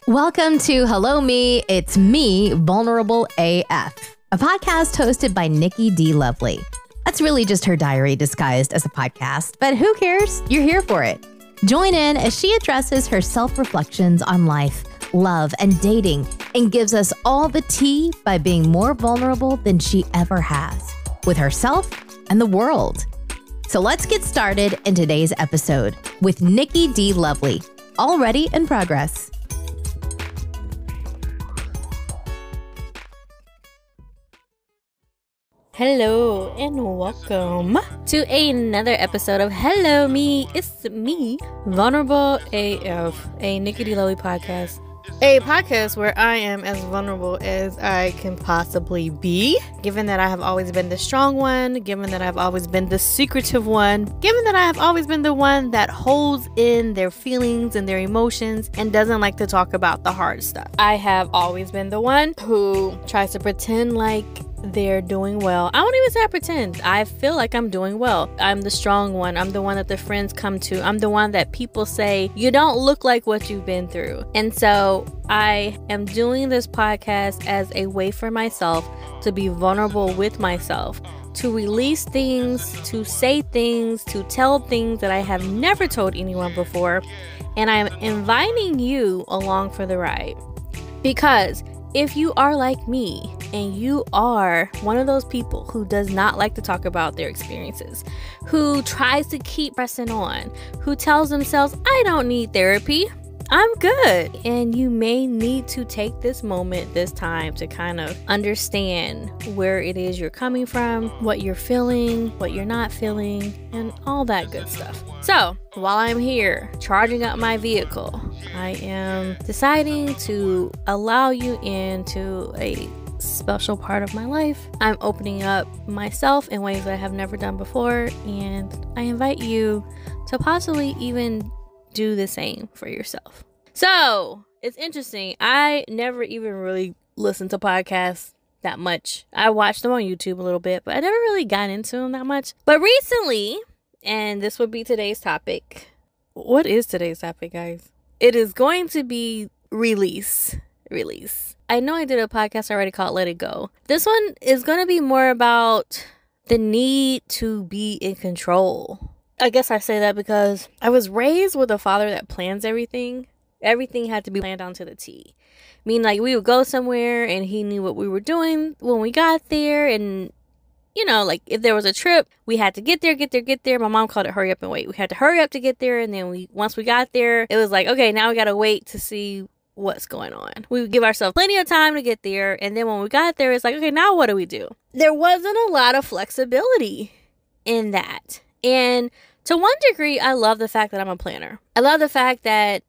Welcome to Hello Me, It's Me, Vulnerable AF, a podcast hosted by Nikki D. Lovely. That's really just her diary disguised as a podcast, but who cares? You're here for it. Join in as she addresses her self-reflections on life, love, and dating, and gives us all the tea by being more vulnerable than she ever has, with herself and the world. So let's get started in today's episode with Nikki D. Lovely, already in progress. Hello and welcome to another episode of Hello Me, It's Me, Vulnerable AF, a Nikki D. Lovely podcast. A podcast where I am as vulnerable as I can possibly be, given that I have always been the strong one, given that I've always been the secretive one, given that I have always been the one that holds in their feelings and their emotions and doesn't like to talk about the hard stuff. I have always been the one who tries to pretend like they're doing well. I don't even say I pretend. I feel like I'm doing well. I'm the strong one. I'm the one that the friends come to. I'm the one that people say, you don't look like what you've been through. And so I am doing this podcast as a way for myself to be vulnerable with myself, to release things, to say things, to tell things that I have never told anyone before. And I'm inviting you along for the ride. Because if you are like me and you are one of those people who does not like to talk about their experiences, who tries to keep pressing on, who tells themselves, I don't need therapy, I'm good. And you may need to take this moment, this time to kind of understand where it is you're coming from, what you're feeling, what you're not feeling, and all that good stuff. So while I'm here charging up my vehicle, I am deciding to allow you into a special part of my life. I'm opening up myself in ways that I have never done before, and I invite you to possibly even do the same for yourself. So it's interesting. I never even really listened to podcasts that much. I watched them on YouTube a little bit, but I never really got into them that much. But recently, and this would be today's topic. What is today's topic, guys? It is going to be release. I know I did a podcast already called Let It Go. This one is going to be more about the need to be in control. I guess I say that because I was raised with a father that plans everything. Everything had to be planned down to the T. I mean, like, we would go somewhere and he knew what we were doing when we got there. And, you know, like, if there was a trip, we had to get there. My mom called it hurry up and wait. We had to hurry up to get there. And then once we got there, it was like, okay, now we got to wait to see what's going on. We would give ourselves plenty of time to get there. And then when we got there, it's like, okay, now what do we do? There wasn't a lot of flexibility in that. And to one degree, I love the fact that I'm a planner. I love the fact that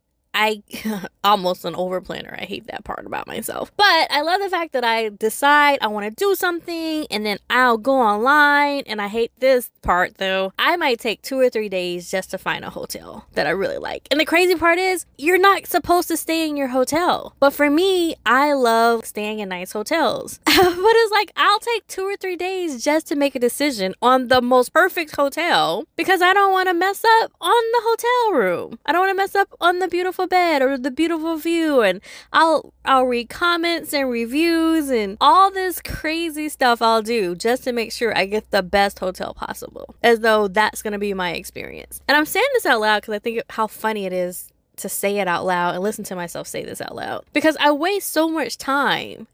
almost an over planner. I hate that part about myself. But I love the fact that I decide I want to do something and then I'll go online. And I hate this part though. I might take 2 or 3 days just to find a hotel that I really like. And the crazy part is you're not supposed to stay in your hotel. But for me, I love staying in nice hotels. But it's like I'll take 2 or 3 days just to make a decision on the most perfect hotel because I don't want to mess up on the hotel room. I don't want to mess up on the beautiful bed or the beautiful view, and I'll read comments and reviews and all this crazy stuff I'll do just to make sure I get the best hotel possible, as though that's going to be my experience. And I'm saying this out loud because I think how funny it is to say it out loud and listen to myself say this out loud, because I waste so much time.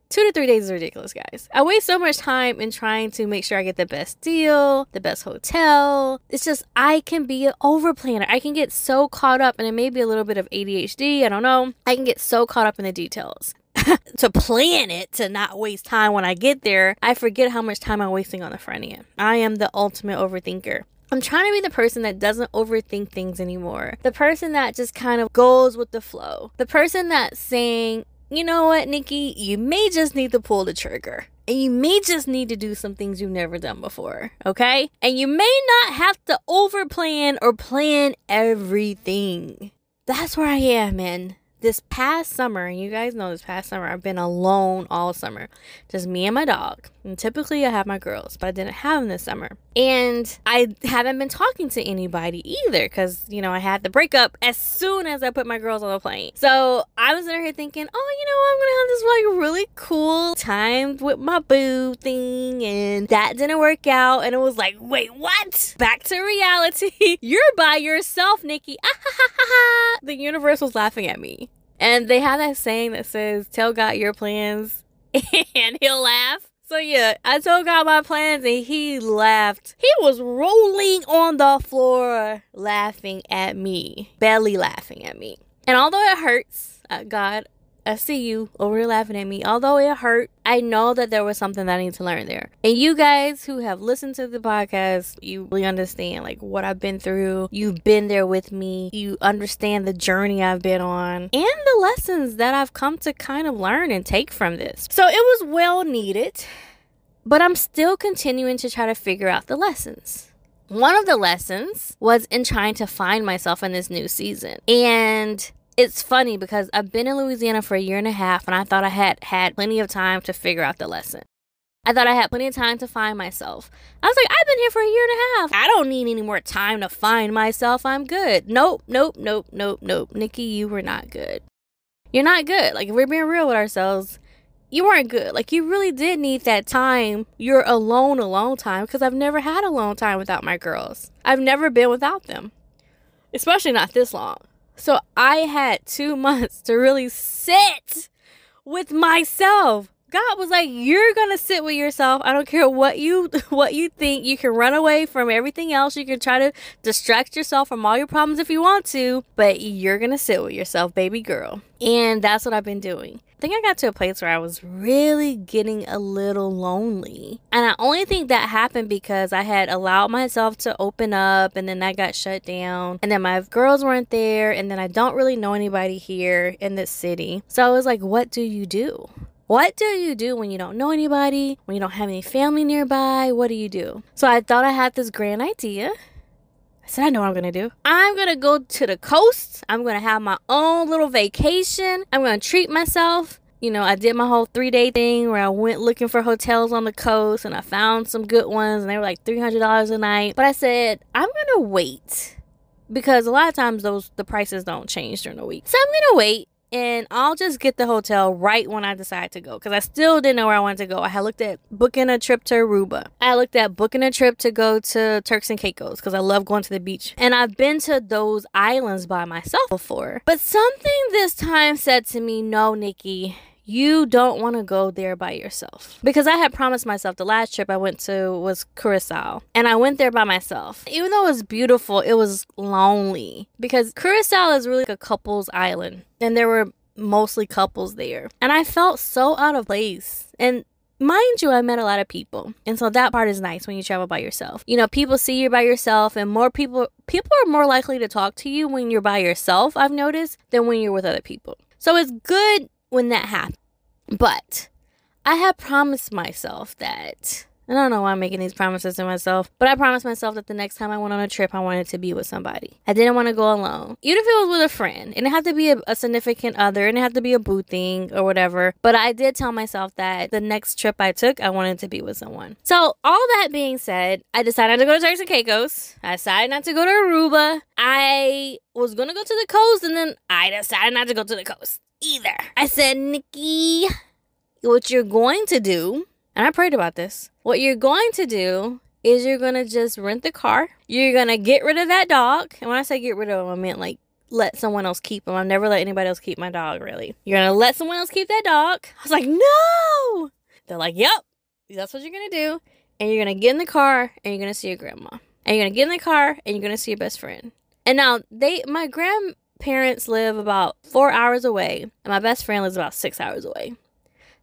2 to 3 days is ridiculous, guys. I waste so much time in trying to make sure I get the best deal, the best hotel. It's just, I can be an over planner. I can get so caught up, and it may be a little bit of ADHD, I don't know. I can get so caught up in the details. To plan it, to not waste time when I get there, I forget how much time I'm wasting on the front end. I am the ultimate overthinker. I'm trying to be the person that doesn't overthink things anymore. The person that just kind of goes with the flow. The person that's saying, you know what, Nikki, you may just need to pull the trigger. And you may just need to do some things you've never done before, okay? And you may not have to overplan or plan everything. That's where I am, man. this past summer, and you guys know this past summer, I've been alone all summer. Just me and my dog. And typically I have my girls, but I didn't have them this summer. And I haven't been talking to anybody either because, you know, I had the breakup as soon as I put my girls on the plane. So I was in here thinking, oh, you know, I'm going to have this like really cool time with my boo thing. And that didn't work out. And it was like, wait, what? Back to reality. You're by yourself, Nikki. The universe was laughing at me. And they have that saying that says, tell God your plans and he'll laugh. So yeah, I told God my plans and he laughed. He was rolling on the floor laughing at me, belly laughing at me. And although it hurts, God, I see you over here laughing at me. Although it hurt, I know that there was something that I need to learn there. And you guys who have listened to the podcast, you really understand like what I've been through. You've been there with me. You understand the journey I've been on and the lessons that I've come to kind of learn and take from this. So it was well needed, but I'm still continuing to try to figure out the lessons. One of the lessons was in trying to find myself in this new season. And it's funny because I've been in Louisiana for 1.5 years and I thought I had plenty of time to figure out the lesson. I thought I had plenty of time to find myself. I was like, I've been here for 1.5 years. I don't need any more time to find myself. I'm good. Nope. Nikki, you were not good. You're not good. Like, if we're being real with ourselves, you weren't good. Like, you really did need that time. You're alone time because I've never had alone time without my girls. I've never been without them, especially not this long. So I had 2 months to really sit with myself. God was like, you're going to sit with yourself. I don't care what you think. You can run away from everything else. You can try to distract yourself from all your problems if you want to, but you're going to sit with yourself, baby girl. And that's what I've been doing. I think I got to a place where I was really getting a little lonely. And I only think that happened because I had allowed myself to open up and then that got shut down. And then my girls weren't there. And then I don't really know anybody here in this city. So I was like, what do you do? What do you do when you don't know anybody? When you don't have any family nearby? What do you do? So I thought I had this grand idea. I said, I know what I'm going to do. I'm going to go to the coast. I'm going to have my own little vacation. I'm going to treat myself. You know, I did my whole 3-day thing where I went looking for hotels on the coast and I found some good ones and they were like $300 a night. But I said, I'm going to wait because a lot of times the prices don't change during the week. So I'm going to wait. And I'll just get the hotel right when I decide to go. Because I still didn't know where I wanted to go. I had looked at booking a trip to Aruba. I looked at booking a trip to go to Turks and Caicos. Because I love going to the beach. And I've been to those islands by myself before. But something this time said to me, no, Nikki, you don't want to go there by yourself. Because I had promised myself the last trip I went to was Curacao. And I went there by myself. Even though it was beautiful, it was lonely. Because Curacao is really like a couple's island. And there were mostly couples there. And I felt so out of place. And mind you, I met a lot of people. And so that part is nice when you travel by yourself. You know, people see you by yourself and more people are more likely to talk to you when you're by yourself, I've noticed, than when you're with other people. So it's good when that happens. But I had promised myself that, and I don't know why I'm making these promises to myself, but I promised myself that the next time I went on a trip, I wanted to be with somebody. I didn't want to go alone. Even if it was with a friend. And it had to be a significant other, and it had to be a boo thing or whatever. But I did tell myself that the next trip I took, I wanted to be with someone. So all that being said, I decided to go to Turks and Caicos. I decided not to go to Aruba. I was going to go to the coast, and then I decided not to go to the coast either. I said, Nikki, what you're going to do, and I prayed about this, what you're going to do is you're going to just rent the car. You're going to get rid of that dog. And when I say get rid of him, I meant like let someone else keep him. I've never let anybody else keep my dog, really. You're going to let someone else keep that dog. I was like, no. They're like, yep, that's what you're going to do. And you're going to get in the car and you're going to see your grandma. And you're going to get in the car and you're going to see your best friend. And now my grandparents live about 4 hours away. And my best friend lives about 6 hours away.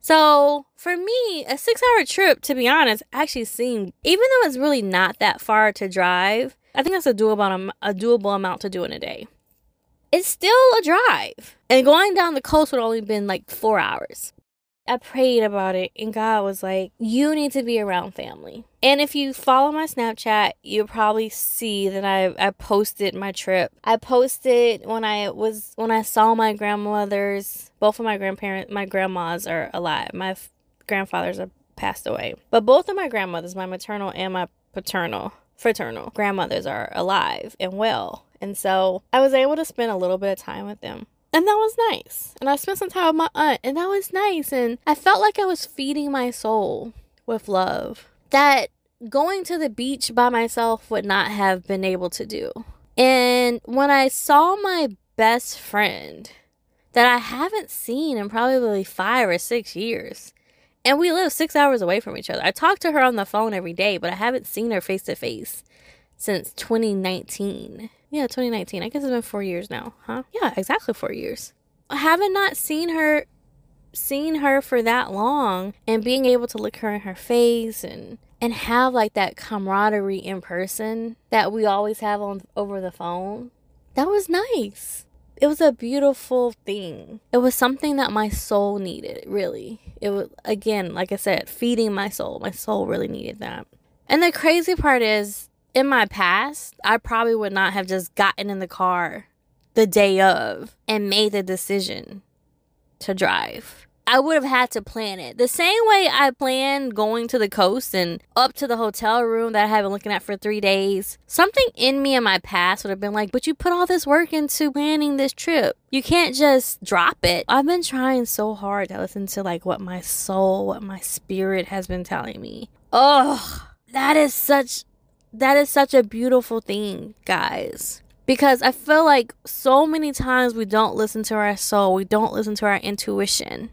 So for me, a 6-hour trip, to be honest, actually seemed, even though it's really not that far to drive, I think that's a doable amount to do in a day. It's still a drive. And going down the coast would only been like 4 hours. I prayed about it, and God was like, you need to be around family. And if you follow my Snapchat, you'll probably see that I posted my trip. I posted when I saw my grandmothers. Both of my grandmas are alive. My grandfathers are passed away. But both of my grandmothers, my maternal and my fraternal grandmothers are alive and well. And so I was able to spend a little bit of time with them. And that was nice. And I spent some time with my aunt, and that was nice. And I felt like I was feeding my soul with love that going to the beach by myself would not have been able to do. And when I saw my best friend that I haven't seen in probably 5 or 6 years, and we live 6 hours away from each other. I talk to her on the phone every day, but I haven't seen her face to face since 2019. Yeah, 2019. I guess it's been 4 years now, huh? Yeah, exactly 4 years. I haven't not seen her for that long, and being able to look her in her face and have like that camaraderie in person that we always have over the phone. That was nice. It was a beautiful thing. It was something that my soul needed, really. It was, again, like I said, feeding my soul. My soul really needed that. And the crazy part is, in my past, I probably would not have just gotten in the car the day of and made the decision to drive. I would have had to plan it. The same way I planned going to the coast and up to the hotel room that I have been looking at for 3 days. Something in me in my past would have been like, but you put all this work into planning this trip. You can't just drop it. I've been trying so hard to listen to like what my soul, what my spirit has been telling me. Oh, that is such a beautiful thing, guys. Because I feel like so many times we don't listen to our soul. We don't listen to our intuition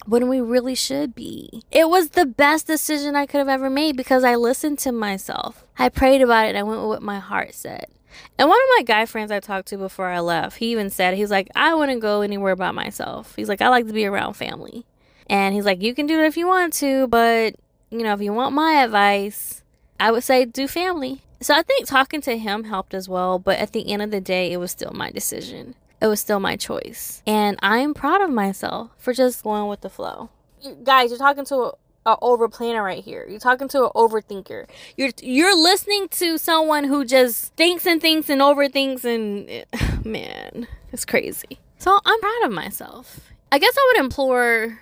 when we really should be. It was the best decision I could have ever made because I listened to myself. I prayed about it and I went with what my heart said. And one of my guy friends I talked to before I left, he even said, he's like, I wouldn't go anywhere by myself. He's like, I like to be around family. And he's like, you can do it if you want to, but, you know, if you want my advice, I would say do family. So I think talking to him helped as well. But at the end of the day, it was still my decision. It was still my choice. And I'm proud of myself for just going with the flow. Guys, you're talking to an over planner right here. You're talking to an overthinker. You're listening to someone who just thinks and overthinks, and man, it's crazy. So I'm proud of myself. I guess I would implore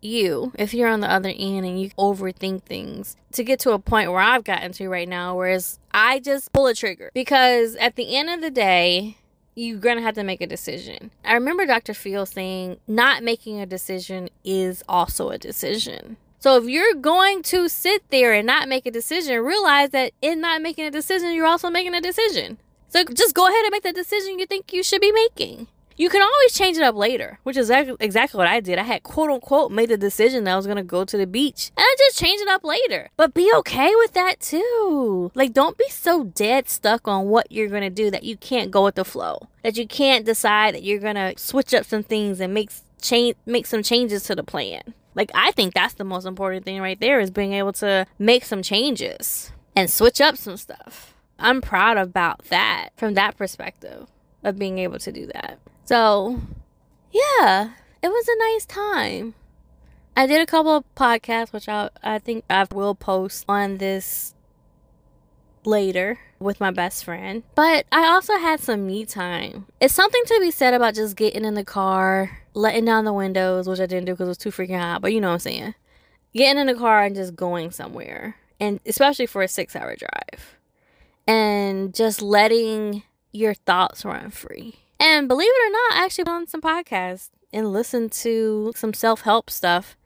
you, if you're on the other end and you overthink things, to get to a point where I've gotten to right now, whereas I just pull a trigger. Because at the end of the day, you're going to have to make a decision. I remember Dr. Phil saying, not making a decision is also a decision. So if you're going to sit there and not make a decision, realize that in not making a decision, you're also making a decision. So just go ahead and make the decision you think you should be making. You can always change it up later, which is exactly what I did. I had quote unquote made the decision that I was going to go to the beach, and I just changed it up later. But be okay with that too. Like, don't be so dead stuck on what you're going to do that you can't go with the flow, that you can't decide that you're going to switch up some things and make some changes to the plan. Like, I think that's the most important thing right there, is being able to make some changes and switch up some stuff. I'm proud about that from that perspective of being able to do that. So, yeah, it was a nice time. I did a couple of podcasts, which I think I will post on this later with my best friend. But I also had some me time. It's something to be said about just getting in the car, letting down the windows, which I didn't do because it was too freaking hot, but you know what I'm saying. Getting in the car and just going somewhere, and especially for a 6-hour drive. And just letting your thoughts run free. And believe it or not, I actually went on some podcasts and listened to some self-help stuff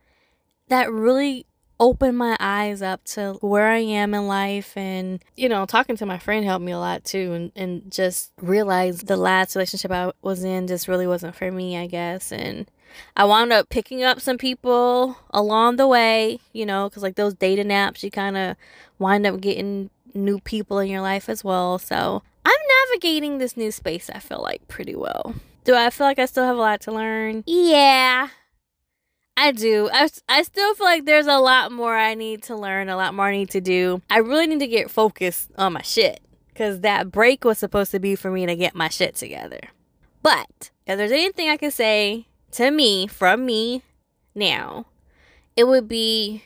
that really opened my eyes up to where I am in life. And, you know, talking to my friend helped me a lot too. And just realized the last relationship I was in just really wasn't for me, I guess. And I wound up picking up some people along the way, you know, because like those dating apps, you kind of wind up getting new people in your life as well. So I'm navigating this new space, I feel like, pretty well. Do I feel like I still have a lot to learn? Yeah, I do. I still feel like there's a lot more I need to learn, a lot more I need to do. I really need to get focused on my shit, because that break was supposed to be for me to get my shit together. But if there's anything I can say to me, from me, now, it would be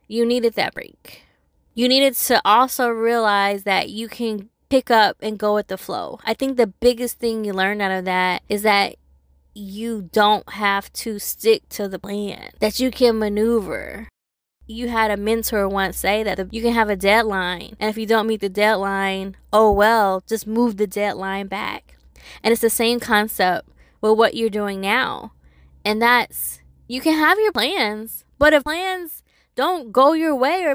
you needed that break. You needed to also realize that you can pick up and go with the flow. I think the biggest thing you learned out of that is that you don't have to stick to the plan, that you can maneuver. You had a mentor once say that you can have a deadline, and if you don't meet the deadline, oh well, just move the deadline back. And it's the same concept with what you're doing now. And that's, you can have your plans, but if plans don't go your way, or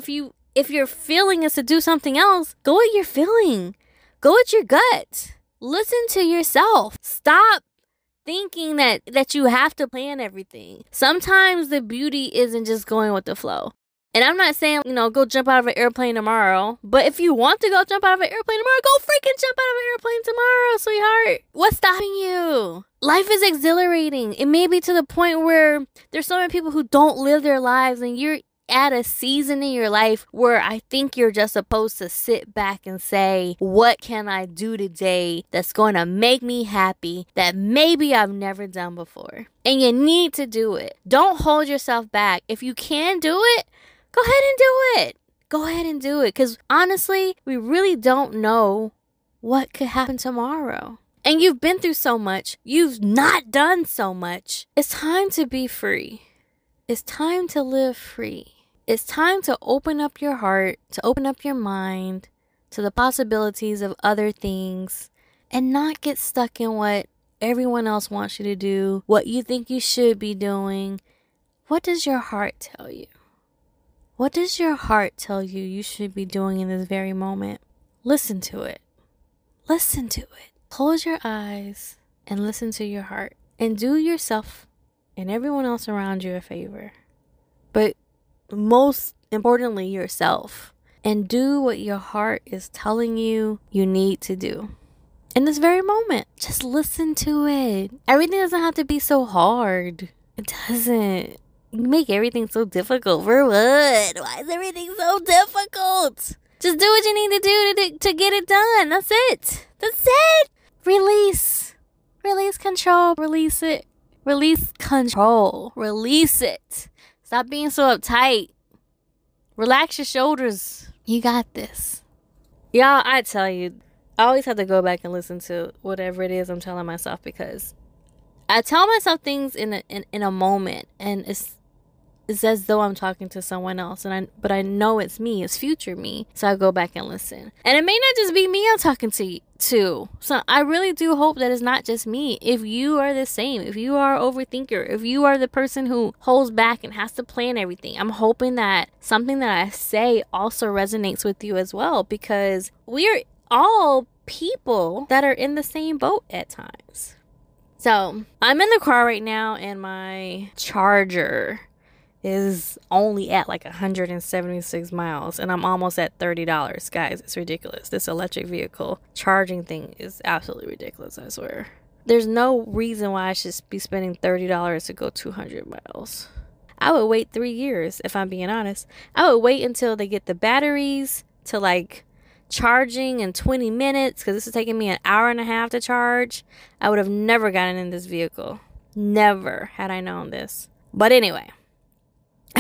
if your feeling is to do something else, go with your feeling. Go with your gut. Listen to yourself. Stop thinking that you have to plan everything. Sometimes the beauty isn't just going with the flow. And I'm not saying, go jump out of an airplane tomorrow. But if you want to go jump out of an airplane tomorrow, go freaking jump out of an airplane tomorrow, sweetheart. What's stopping you? Life is exhilarating. It may be to the point where there's so many people who don't live their lives, and you're at a season in your life where I think you're just supposed to sit back and say, what can I do today that's going to make me happy that maybe I've never done before? And you need to do it. Don't hold yourself back. If you can do it, go ahead and do it. Go ahead and do it. Because honestly, we really don't know what could happen tomorrow. And you've been through so much. You've not done so much. It's time to be free. It's time to live free. It's time to open up your heart, to open up your mind to the possibilities of other things, and not get stuck in what everyone else wants you to do, what you think you should be doing. What does your heart tell you? What does your heart tell you you should be doing in this very moment? Listen to it. Listen to it. Close your eyes and listen to your heart, and do yourself and everyone else around you a favor. But most importantly, yourself. And do what your heart is telling you you need to do. In this very moment, just listen to it. Everything doesn't have to be so hard. It doesn't. You make everything so difficult. For what? Why is everything so difficult? Just do what you need to do to get it done. That's it. That's it. Release. Release control. Release it. Release control. Release it. Stop being so uptight. Relax your shoulders. You got this. Y'all, I tell you, I always have to go back and listen to whatever it is I'm telling myself, because I tell myself things in a moment, and it's as though I'm talking to someone else, but I know it's me, it's future me. So I go back and listen. And it may not just be me I'm talking to. So I really do hope that it's not just me. If you are the same, if you are an overthinker, if you are the person who holds back and has to plan everything, I'm hoping that something that I say also resonates with you as well, because we're all people that are in the same boat at times. So I'm in the car right now, and my charger is only at like 176 miles, and I'm almost at $30. Guys, it's ridiculous. This electric vehicle charging thing is absolutely ridiculous, I swear. There's no reason why I should be spending $30 to go 200 miles. I would wait 3 years, if I'm being honest. I would wait until they get the batteries to like charging in 20 minutes, because this is taking me an hour and a half to charge. I would have never gotten in this vehicle. Never, had I known this. But anyway,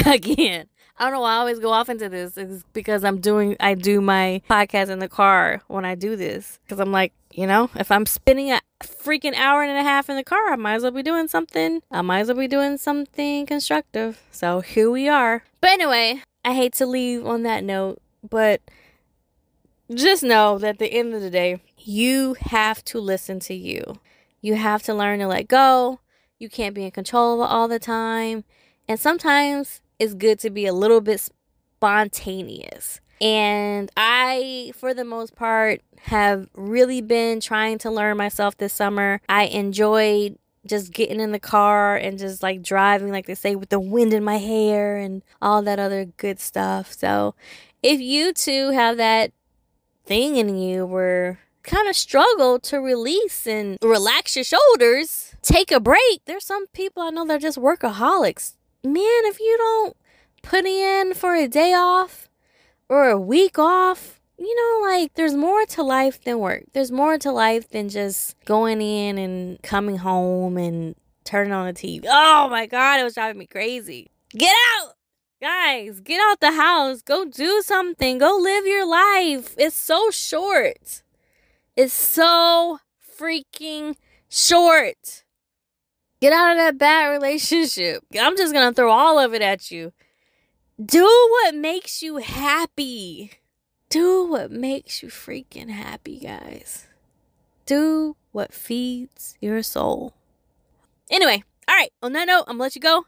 again, I don't know why I always go off into this. It's because I do my podcast in the car when I do this. Because I'm like, if I'm spending a freaking hour and a half in the car, I might as well be doing something. I might as well be doing something constructive. So here we are. But anyway, I hate to leave on that note, but just know that at the end of the day, you have to listen to you. You have to learn to let go. You can't be in control of it all the time. And sometimes it's good to be a little bit spontaneous. And I, for the most part, have really been trying to learn myself this summer. I enjoyed just getting in the car and just like driving, like they say, with the wind in my hair and all that other good stuff. So if you too have that thing in you where kind of struggle to release and relax your shoulders, take a break. There's some people I know that are just workaholics. Man, if you don't put in for a day off or a week off, there's more to life than work. There's more to life than just going in and coming home and turning on the TV. Oh my God, it was driving me crazy. Get out! Guys, get out the house. Go do something. Go live your life. It's so short. It's so freaking short. Get out of that bad relationship. I'm just going to throw all of it at you. Do what makes you happy. Do what makes you freaking happy, guys. Do what feeds your soul. Anyway, all right. On that note, I'm going to let you go.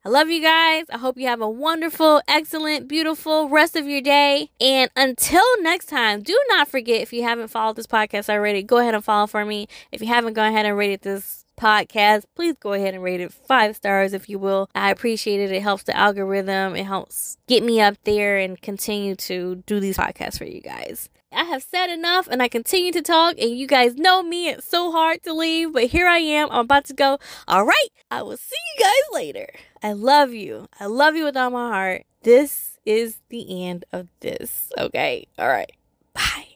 I love you guys. I hope you have a wonderful, excellent, beautiful rest of your day. And until next time, do not forget, if you haven't followed this podcast already, go ahead and follow for me. If you haven't gone ahead and rated this podcast, please go ahead and rate it 5 stars if you will. I appreciate it. It helps the algorithm. It helps get me up there and continue to do these podcasts for you guys. I have said enough and I continue to talk, and you guys know me. It's so hard to leave, but here I am. I'm about to go. All right. I will see you guys later. I love you. I love you with all my heart. This is the end of this. Okay. All right. Bye.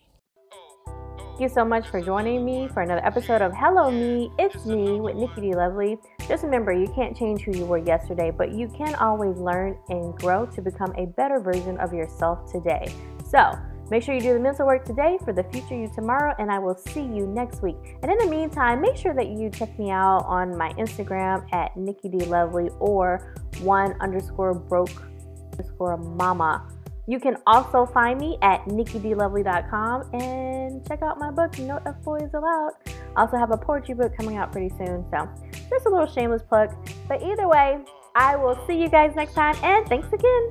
Thank you so much for joining me for another episode of Hello Me, It's Me with Nikki D. Lovely. Just remember, you can't change who you were yesterday, but you can always learn and grow to become a better version of yourself today. So make sure you do the mental work today for the future you tomorrow, and I will see you next week. And in the meantime, make sure that you check me out on my Instagram at Nikki D. Lovely or _broke_mama. You can also find me at nikkidlovely.com and check out my book, No F Boys Allowed. I also have a poetry book coming out pretty soon, so just a little shameless plug. But either way, I will see you guys next time, and thanks again.